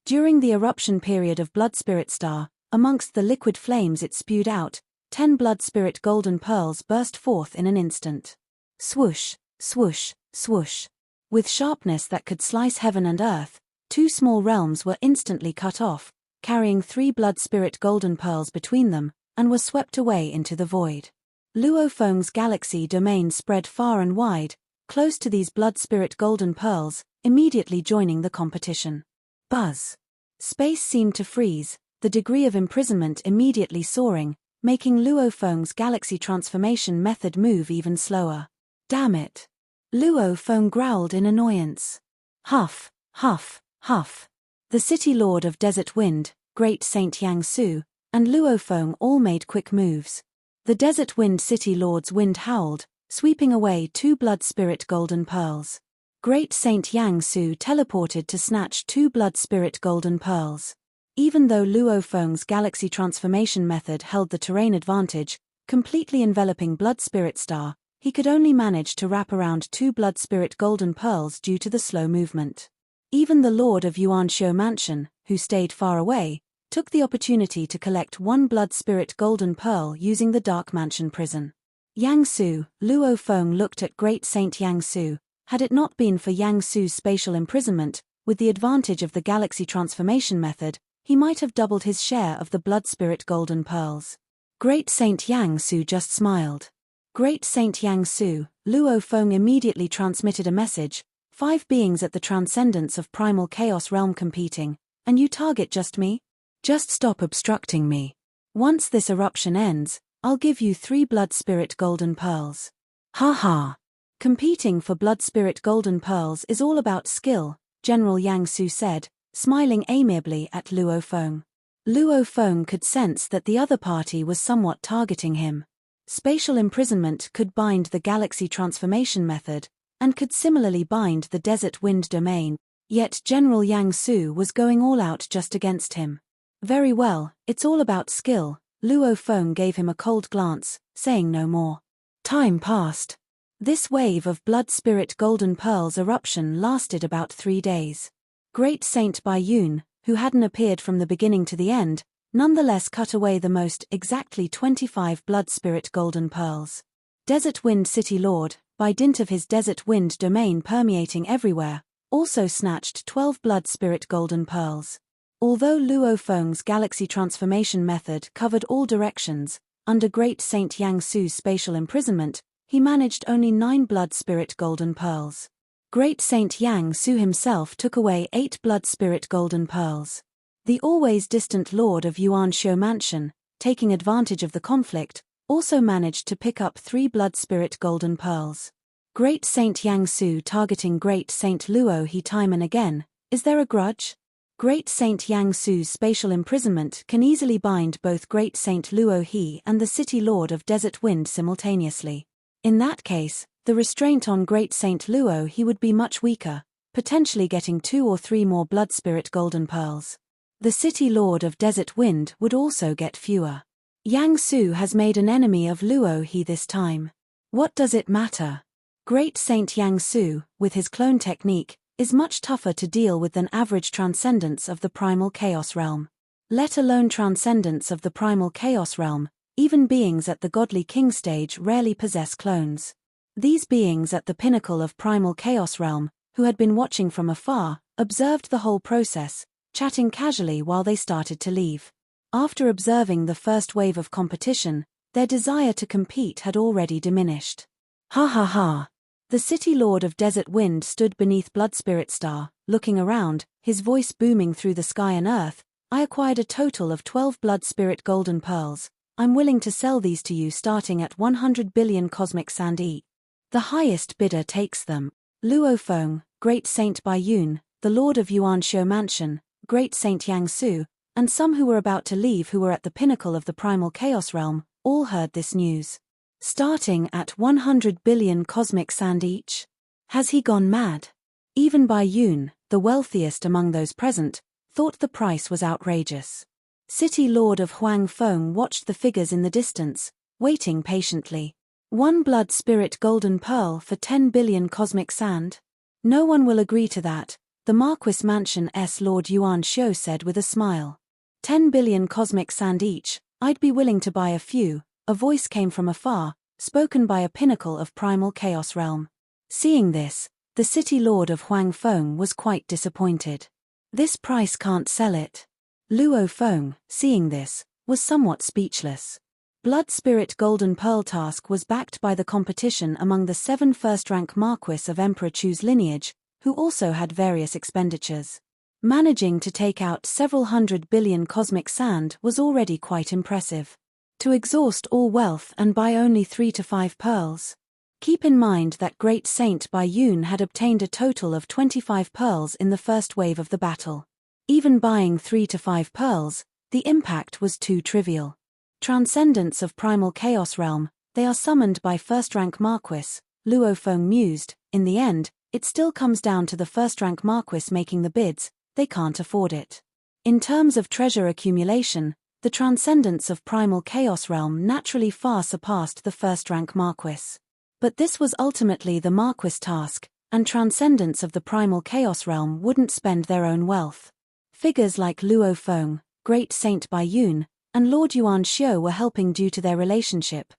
During the eruption period of Blood Spirit Star, amongst the liquid flames it spewed out, 10 blood spirit golden pearls burst forth in an instant. Swoosh, swoosh, swoosh. With sharpness that could slice heaven and earth, 2 small realms were instantly cut off, carrying 3 blood spirit golden pearls between them, and were swept away into the void. Luo Feng's galaxy domain spread far and wide, close to these blood spirit golden pearls, immediately joining the competition. Buzz. Space seemed to freeze, the degree of imprisonment immediately soaring, making Luo Feng's galaxy transformation method move even slower. Damn it! Luo Feng growled in annoyance. Huff, huff, huff. The city lord of Desert Wind, Great Saint Yang Su, and Luo Feng all made quick moves. The Desert Wind city lord's wind howled, sweeping away 2 blood spirit golden pearls. Great Saint Yang Su teleported to snatch 2 blood spirit golden pearls. Even though Luo Feng's galaxy transformation method held the terrain advantage, completely enveloping Blood Spirit Star, he could only manage to wrap around 2 blood spirit golden pearls due to the slow movement. Even the lord of Yuanxiu Mansion, who stayed far away, took the opportunity to collect 1 blood spirit golden pearl using the Dark Mansion prison. Yang Su, Luo Feng looked at Great Saint Yang Su. Had it not been for Yang Su's spatial imprisonment, with the advantage of the galaxy transformation method, he might have doubled his share of the blood spirit golden pearls. Great Saint Yang Su just smiled. Great Saint Yang Su, Luo Feng immediately transmitted a message, 5 beings at the transcendence of primal chaos realm competing, and you target just me? Just stop obstructing me. Once this eruption ends, I'll give you 3 blood spirit golden pearls. Ha ha. Competing for blood spirit golden pearls is all about skill, General Yang Su said, smiling amiably at Luo Feng. Luo Feng could sense that the other party was somewhat targeting him. Spatial imprisonment could bind the galaxy transformation method, and could similarly bind the Desert Wind domain, yet General Yang Su was going all out just against him. Very well, it's all about skill, Luo Feng gave him a cold glance, saying no more. Time passed. This wave of blood spirit golden pearls eruption lasted about 3 days. Great Saint Baiyun, who hadn't appeared from the beginning to the end, nonetheless cut away the most exactly 25 blood spirit golden pearls. Desert Wind City Lord, by dint of his Desert Wind domain permeating everywhere, also snatched 12 blood spirit golden pearls. Although Luo Feng's galaxy transformation method covered all directions, under Great Saint Yang Su's spatial imprisonment, he managed only 9 blood spirit golden pearls. Great Saint Yang Su himself took away 8 blood spirit golden pearls. The always distant lord of Yuanshou Mansion, taking advantage of the conflict, also managed to pick up 3 blood spirit golden pearls. Great Saint Yang Su targeting Great Saint Luo He time and again. Is there a grudge? Great Saint Yang Su's spatial imprisonment can easily bind both Great Saint Luo He and the City Lord of Desert Wind simultaneously. In that case, the restraint on Great Saint Luo He would be much weaker, potentially getting 2 or 3 more blood spirit golden pearls. The City Lord of Desert Wind would also get fewer. Yang Su has made an enemy of Luo He this time. What does it matter? Great Saint Yang Su, with his clone technique, is much tougher to deal with than average transcendence of the primal chaos realm. Let alone transcendence of the primal chaos realm, even beings at the godly king stage rarely possess clones. These beings at the pinnacle of primal chaos realm, who had been watching from afar, observed the whole process, chatting casually while they started to leave. After observing the first wave of competition, their desire to compete had already diminished. Ha ha ha! The City Lord of Desert Wind stood beneath Blood Spirit Star, looking around, his voice booming through the sky and earth. I acquired a total of 12 Blood Spirit golden pearls. I'm willing to sell these to you starting at 100 billion cosmic sand each. The highest bidder takes them. Luo Feng, Great Saint Baiyun, the Lord of Yuanshou Mansion, Great Saint Yang Su, and some who were about to leave who were at the pinnacle of the primal chaos realm, all heard this news. Starting at 100 billion cosmic sand each? Has he gone mad? Even Baiyun, the wealthiest among those present, thought the price was outrageous. City Lord of Huang Feng watched the figures in the distance, waiting patiently. 1 blood spirit golden pearl for 10 billion cosmic sand? No one will agree to that, the Marquis Mansion's Lord Yuanshou said with a smile. 10 billion cosmic sand each, I'd be willing to buy a few. A voice came from afar, spoken by a pinnacle of primal chaos realm. Seeing this, the City Lord of Huang Feng was quite disappointed. This price can't sell it. Luo Feng, seeing this, was somewhat speechless. Blood Spirit Golden Pearl task was backed by the competition among the 7 first-rank Marquis of Emperor Chu's lineage, who also had various expenditures. Managing to take out several 100 billion cosmic sand was already quite impressive. To exhaust all wealth and buy only 3 to 5 pearls. Keep in mind that Great Saint Baiyun had obtained a total of 25 pearls in the first wave of the battle. Even buying 3 to 5 pearls, the impact was too trivial. Transcendence of primal chaos realm, they are summoned by first-rank Marquis, Luo Feng mused. In the end, it still comes down to the first-rank Marquis making the bids. They can't afford it. In terms of treasure accumulation, the transcendence of primal chaos realm naturally far surpassed the first-rank Marquis. But this was ultimately the Marquis' task, and transcendence of the primal chaos realm wouldn't spend their own wealth. Figures like Luo Feng, Great Saint Baiyun, and Lord Yuanshou were helping due to their relationship.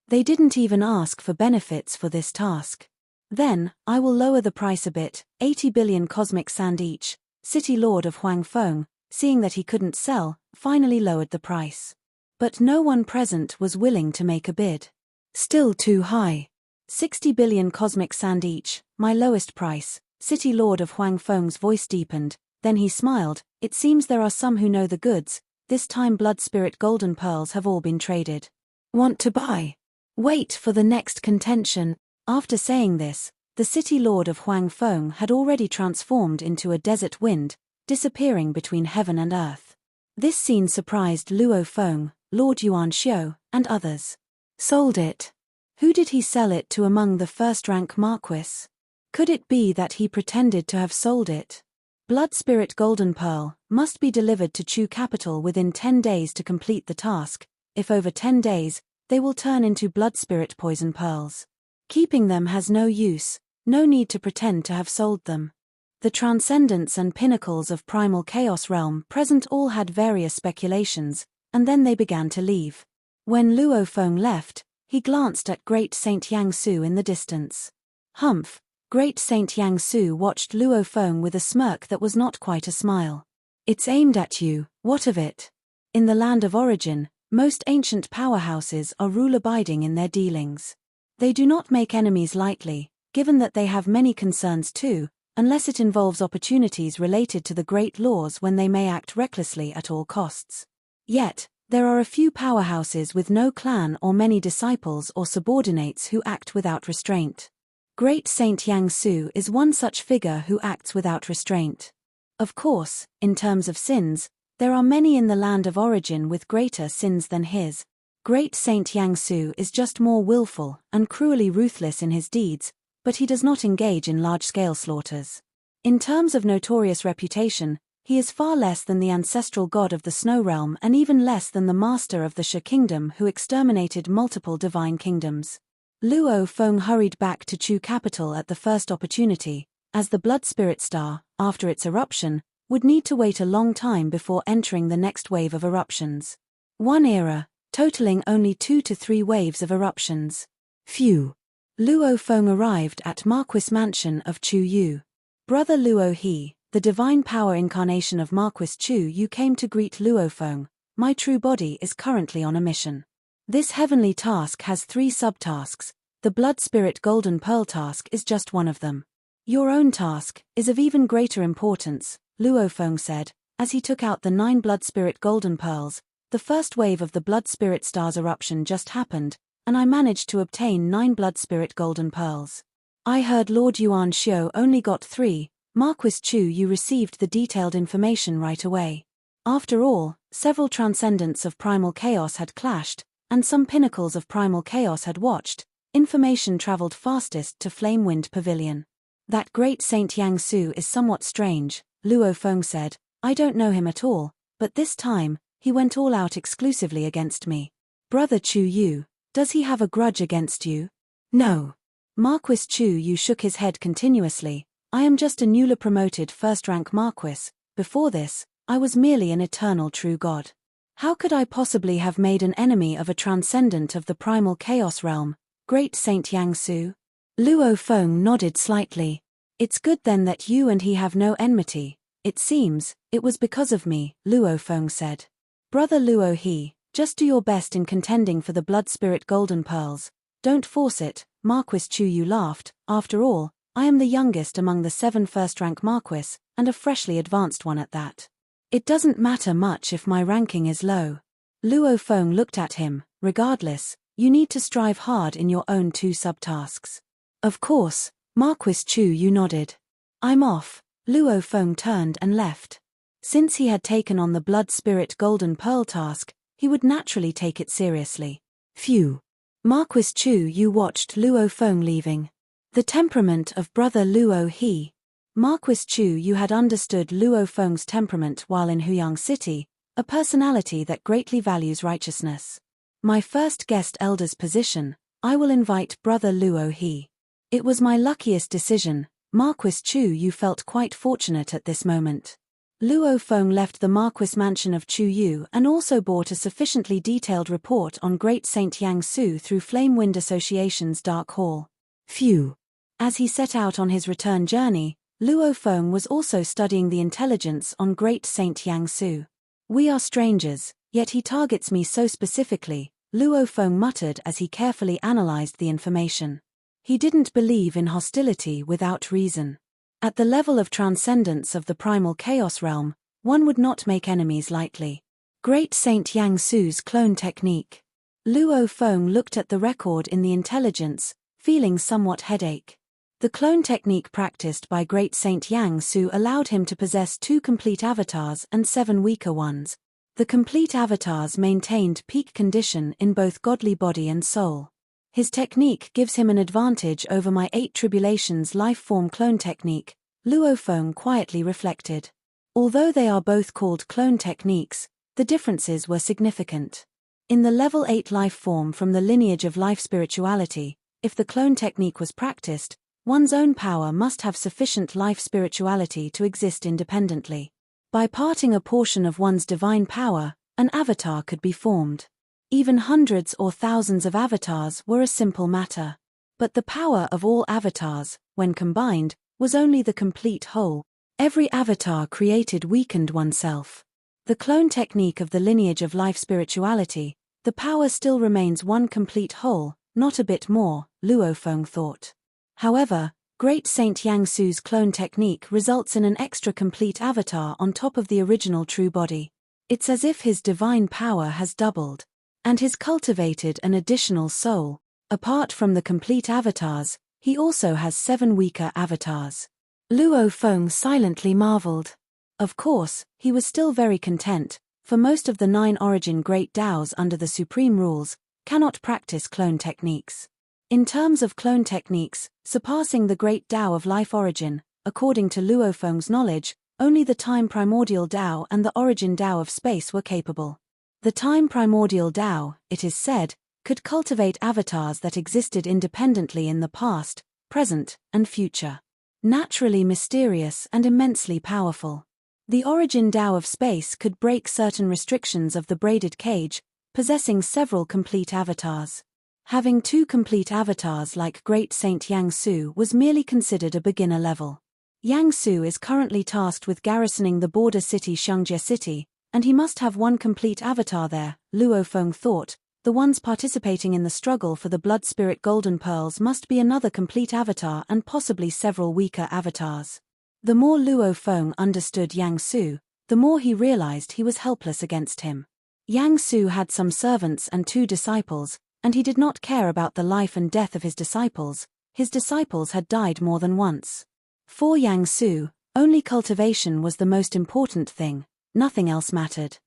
They didn't even ask for benefits for this task. Then, I will lower the price a bit, 80 billion cosmic sand each. City Lord of Huang Feng, seeing that he couldn't sell, finally lowered the price. But no one present was willing to make a bid. Still too high. 60 billion cosmic sand each, my lowest price. City Lord of Huang Feng's voice deepened, then he smiled. It seems there are some who know the goods. This time blood spirit golden pearls have all been traded. Want to buy? Wait for the next contention. After saying this, the City Lord of Huang Feng had already transformed into a desert wind, disappearing between heaven and earth. This scene surprised Luo Feng, Lord Yuanshou, and others. Sold it. Who did he sell it to among the first-rank Marquis? Could it be that he pretended to have sold it? Blood Spirit Golden Pearl must be delivered to Chu capital within 10 days to complete the task. If over 10 days, they will turn into Blood Spirit Poison Pearls. Keeping them has no use, no need to pretend to have sold them. The transcendents and pinnacles of primal chaos realm present all had various speculations, and then they began to leave. When Luo Feng left, he glanced at Great Saint Yang Su in the distance. Humph! Great Saint Yang Su watched Luo Feng with a smirk that was not quite a smile. It's aimed at you, what of it? In the land of origin, most ancient powerhouses are rule-abiding in their dealings. They do not make enemies lightly, given that they have many concerns too, unless it involves opportunities related to the great laws when they may act recklessly at all costs. Yet, there are a few powerhouses with no clan or many disciples or subordinates who act without restraint. Great Saint Yang Su is one such figure who acts without restraint. Of course, in terms of sins, there are many in the land of origin with greater sins than his. Great Saint Yang Su is just more willful and cruelly ruthless in his deeds, but he does not engage in large-scale slaughters. In terms of notorious reputation, he is far less than the ancestral god of the Snow Realm and even less than the master of the Sha Kingdom who exterminated multiple divine kingdoms. Luo Feng hurried back to Chu capital at the first opportunity, as the Blood Spirit Star, after its eruption, would need to wait a long time before entering the next wave of eruptions. One era, totaling only 2 to 3 waves of eruptions. Phew! Luo Feng arrived at Marquis Mansion of Chu Yu. Brother Luo He, the divine power incarnation of Marquis Chu Yu, came to greet Luo Feng. My true body is currently on a mission. This heavenly task has 3 subtasks. The Blood Spirit Golden Pearl task is just one of them. Your own task is of even greater importance, Luo Feng said, as he took out the 9 Blood Spirit Golden Pearls. The first wave of the Blood Spirit Star's eruption just happened, and I managed to obtain 9 Blood Spirit Golden Pearls. I heard Lord Yuan Xiu only got 3. Marquis Chu Yu received the detailed information right away. After all, several transcendents of primal chaos had clashed, and some pinnacles of primal chaos had watched. Information traveled fastest to Flamewind Pavilion. That Great Saint Yang Su is somewhat strange, Luo Feng said. I don't know him at all, but this time, he went all out exclusively against me. Brother Chu Yu, does he have a grudge against you? No. Marquis Chu Yu shook his head continuously. I am just a newly promoted first-rank Marquis. Before this, I was merely an eternal true god. How could I possibly have made an enemy of a transcendent of the primal chaos realm, Great Saint Yang Su? Luo Feng nodded slightly. It's good then that you and he have no enmity. It seems, it was because of me, Luo Feng said. Brother Luo He, just do your best in contending for the Blood Spirit Golden Pearls. Don't force it, Marquis Chu Yu laughed. After all, I am the youngest among the 7 first-rank Marquis, and a freshly advanced one at that. It doesn't matter much if my ranking is low. Luo Feng looked at him. Regardless, you need to strive hard in your own 2 subtasks. Of course, Marquis Chu Yu nodded. I'm off. Luo Feng turned and left. Since he had taken on the Blood Spirit Golden Pearl task, he would naturally take it seriously. Phew. Marquis Chu Yu watched Luo Feng leaving. The temperament of Brother Luo He. Marquis Chu Yu had understood Luo Feng's temperament while in Huyang City, a personality that greatly values righteousness. My first guest elder's position, I will invite Brother Luo He. It was my luckiest decision. Marquis Chu Yu felt quite fortunate at this moment. Luo Feng left the Marquis Mansion of Chu Yu and also brought a sufficiently detailed report on Great Saint Yang Su through Flamewind Association's Dark Hall. Phew. As he set out on his return journey, Luo Feng was also studying the intelligence on Great Saint Yang Su. We are strangers, yet he targets me so specifically, Luo Feng muttered as he carefully analyzed the information. He didn't believe in hostility without reason. At the level of transcendence of the primal chaos realm, one would not make enemies lightly. Great Saint Yang Su's clone technique. Luo Feng looked at the record in the intelligence, feeling somewhat headache. The clone technique practiced by Great Saint Yang Su allowed him to possess 2 complete avatars and 7 weaker ones. The complete avatars maintained peak condition in both godly body and soul. His technique gives him an advantage over my 8 Tribulations life-form clone technique, Luo Feng quietly reflected. Although they are both called clone techniques, the differences were significant. In the level 8 life form from the lineage of life spirituality, if the clone technique was practiced, One's own power must have sufficient life spirituality to exist independently. By parting a portion of one's divine power, an avatar could be formed. Even hundreds or thousands of avatars were a simple matter. But the power of all avatars, when combined, was only the complete whole. Every avatar created weakened oneself. The clone technique of the lineage of life spirituality, the power still remains one complete whole, not a bit more, Luo Feng thought. However, Great Saint Yang Su's clone technique results in an extra complete avatar on top of the original true body. It's as if his divine power has doubled. And he's cultivated an additional soul. Apart from the complete avatars, he also has 7 weaker avatars. Luo Feng silently marveled. Of course, he was still very content, for most of the 9 origin great Taos under the supreme rules cannot practice clone techniques. In terms of clone techniques, surpassing the great Tao of life origin, according to Luo Feng's knowledge, only the time primordial Tao and the origin Tao of space were capable. The time primordial Tao, it is said, could cultivate avatars that existed independently in the past, present, and future. Naturally mysterious and immensely powerful. The origin Tao of space could break certain restrictions of the braided cage, possessing several complete avatars. Having 2 complete avatars like Great Saint Yang Su was merely considered a beginner level. Yang Su is currently tasked with garrisoning the border city Xiangjie City, and he must have 1 complete avatar there, Luo Feng thought. The ones participating in the struggle for the Blood Spirit Golden Pearls must be another complete avatar and possibly several weaker avatars. The more Luo Feng understood Yang Su, the more he realized he was helpless against him. Yang Su had some servants and 2 disciples, and he did not care about the life and death of his disciples. His disciples had died more than once. For Yang Su, only cultivation was the most important thing, nothing else mattered.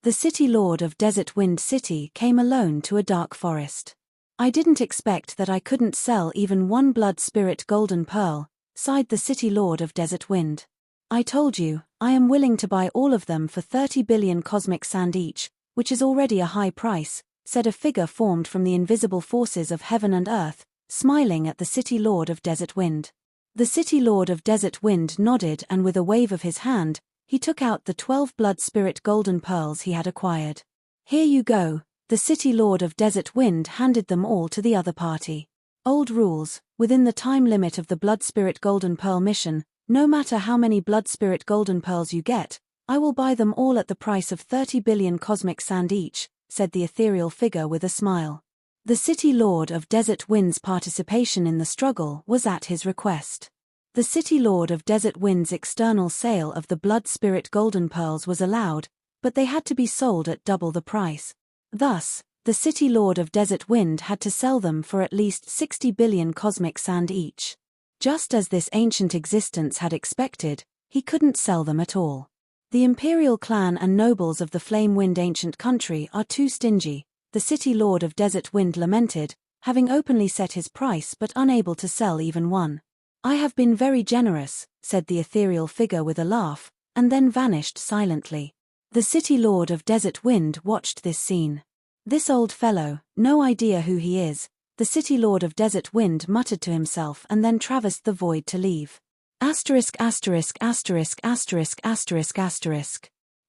The city lord of Desert Wind City came alone to a dark forest. I didn't expect that I couldn't sell even 1 blood spirit golden pearl, sighed the city lord of Desert Wind. I told you, I am willing to buy all of them for 30 billion cosmic sand each, which is already a high price, said a figure formed from the invisible forces of heaven and earth, smiling at the city lord of Desert Wind. The city lord of Desert Wind nodded, and with a wave of his hand, he took out the 12 blood spirit golden pearls he had acquired. Here you go, the city lord of Desert Wind handed them all to the other party. Old rules, within the time limit of the blood spirit golden pearl mission, no matter how many blood spirit golden pearls you get, I will buy them all at the price of 30 billion cosmic sand each, said the ethereal figure with a smile. The city lord of Desert Wind's participation in the struggle was at his request. The city lord of Desert Wind's external sale of the blood spirit golden pearls was allowed, but they had to be sold at double the price. Thus, the city lord of Desert Wind had to sell them for at least 60 billion cosmic sand each. Just as this ancient existence had expected, he couldn't sell them at all. The imperial clan and nobles of the Flame Wind ancient country are too stingy, the city lord of Desert Wind lamented, having openly set his price but unable to sell even 1. I have been very generous, said the ethereal figure with a laugh, and then vanished silently. The city lord of Desert Wind watched this scene. This old fellow, no idea who he is, the city lord of Desert Wind muttered to himself and then traversed the void to leave.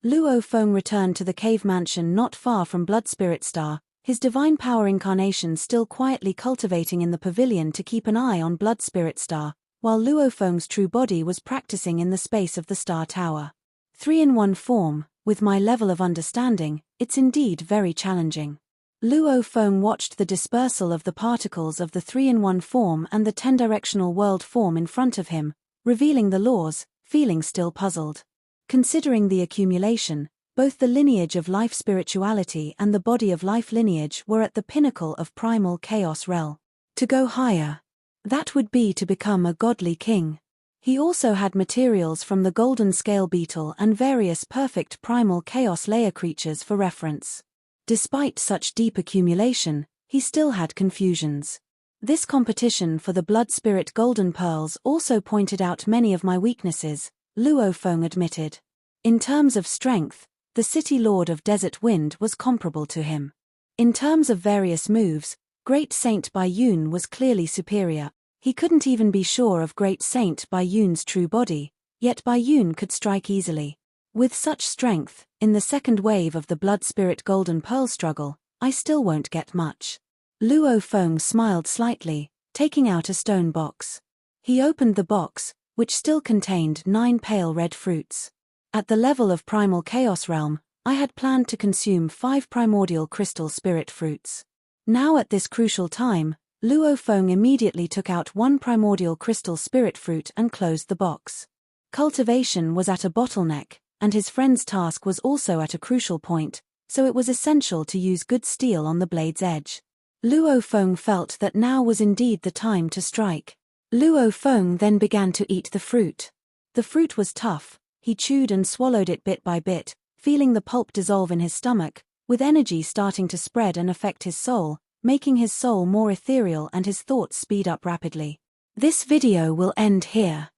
Luo Feng returned to the cave mansion not far from Blood Spirit Star, his divine power incarnation still quietly cultivating in the pavilion to keep an eye on Blood Spirit Star, while Luo Feng's true body was practicing in the space of the Star Tower. 3-in-1 form, with my level of understanding, it's indeed very challenging. Luo Feng watched the dispersal of the particles of the 3-in-1 form and the 10-directional world form in front of him, revealing the laws, feeling still puzzled. Considering the accumulation, both the lineage of life spirituality and the body of life lineage were at the pinnacle of primal chaos realm. To go higher, that would be to become a godly king. He also had materials from the golden scale beetle and various perfect primal chaos layer creatures for reference. Despite such deep accumulation, he still had confusions. This competition for the blood spirit golden pearls also pointed out many of my weaknesses, Luo Feng admitted. In terms of strength, the city lord of Desert Wind was comparable to him. In terms of various moves, Great Saint Bai Yun was clearly superior. He couldn't even be sure of Great Saint Bai Yun's true body, yet Bai Yun could strike easily. With such strength, in the second wave of the Blood Spirit Golden Pearl struggle, I still won't get much. Luo Feng smiled slightly, taking out a stone box. He opened the box, which still contained 9 pale red fruits. At the level of Primal Chaos Realm, I had planned to consume 5 primordial crystal spirit fruits. Now at this crucial time, Luo Feng immediately took out 1 primordial crystal spirit fruit and closed the box. Cultivation was at a bottleneck, and his friend's task was also at a crucial point, so it was essential to use good steel on the blade's edge. Luo Feng felt that now was indeed the time to strike. Luo Feng then began to eat the fruit. The fruit was tough, he chewed and swallowed it bit by bit, feeling the pulp dissolve in his stomach, with energy starting to spread and affect his soul, making his soul more ethereal and his thoughts speed up rapidly. This video will end here.